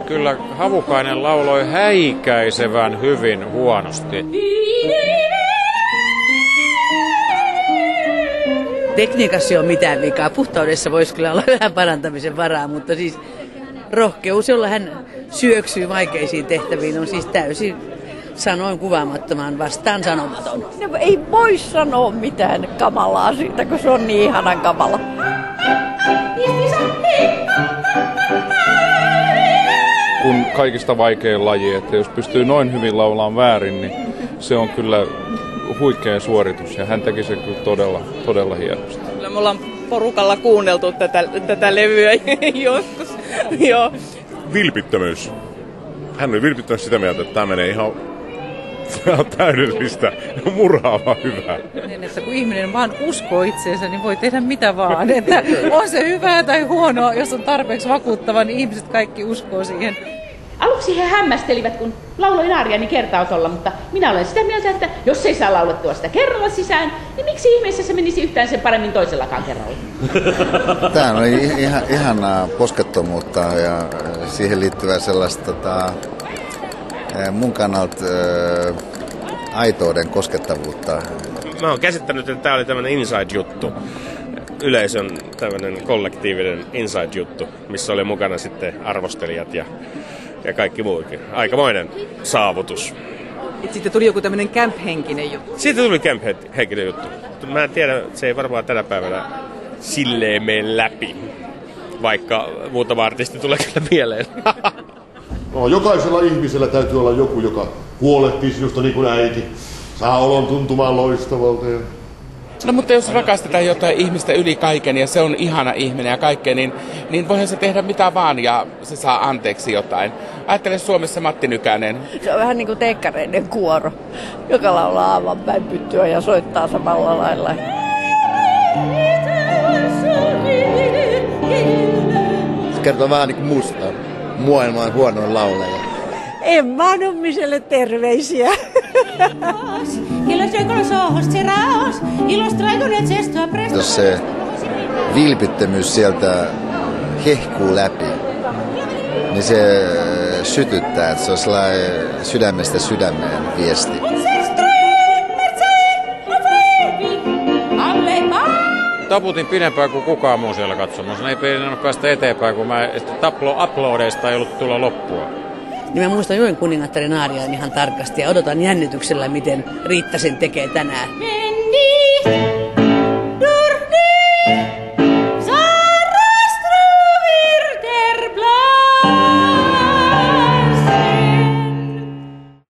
Kyllä Havukainen lauloi häikäisevän hyvin huonosti. Tekniikassa ei ole mitään vikaa. Puhtaudessa voisi kyllä olla vähän parantamisen varaa, mutta siis rohkeus, jolla hän syöksyy vaikeisiin tehtäviin, on siis täysin sanoin kuvaamattoman vastaan sanomaton. No, ei voi sanoa mitään kamalaa siitä, kun se on niin ihanan kamala. Kun kaikista vaikein laji, että jos pystyy noin hyvin laulamaan väärin, niin se on kyllä huikea suoritus ja hän teki sen kyllä todella hienosti. Kyllä me ollaan porukalla kuunneltu tätä levyä joskus. Joo. Vilpittömyys. Hän oli vilpittömästi sitä mieltä, että tämä menee ihan täydellistä, murhaavaa hyvää. Että kun ihminen vaan uskoo itseensä, niin voi tehdä mitä vaan. Että on se hyvää tai huonoa, jos on tarpeeksi vakuuttava, niin ihmiset kaikki uskoo siihen. Aluksi he hämmästelivät, kun lauloin aariani kertaotolla, mutta minä olen sitä mieltä, että jos ei saa laulettua sitä kerralla sisään, niin miksi ihmeessä se menisi yhtään sen paremmin toisellakaan kerralla? Tämä oli ihanaa poskettomuutta ja siihen liittyvää sellaista mun kannalta aitouden koskettavuutta. Mä oon käsittänyt, että tää oli tämmönen inside-juttu. Yleisön tämmönen kollektiivinen inside-juttu, missä oli mukana sitten arvostelijat ja kaikki muukin. Aikamoinen saavutus. Sitten tuli joku tämmönen camp-henkinen juttu. Siitä tuli camp-henkinen juttu. Mä en tiedä, se ei varmaan tänä päivänä silleen mene läpi, vaikka muutama artisti tulee kyllä mieleen. No, jokaisella ihmisellä täytyy olla joku, joka huolehtii sinusta niin kuin äiti. Saa olon tuntumaan loistavalta. No mutta jos rakastetaan jotain ihmistä yli kaiken ja se on ihana ihminen ja kaikkea, niin voihan se tehdä mitä vaan ja se saa anteeksi jotain. Ajattele Suomessa Matti Nykänen. Se on vähän niin kuin teekkareiden kuoro, joka laulaa aivan päin pyttyä ja soittaa samalla lailla. Se kertoo vähän niin kuin musta. Maailman huonoin laulaja. Emma Nummiselle terveisiä. Jos se vilpittömyys sieltä hehkuu läpi, niin se sytyttää, että se on sellainen sydämestä sydämeen viesti. Taputin pidempään kuin kukaan muu siellä katsomassa. Ei pitänyt päästä eteenpäin, kun uploadeista ei ollut tulla loppua. Niin mä muistan Joen kuningattaren aariaan ihan tarkasti ja odotan jännityksellä, miten Riitta sen tekee tänään.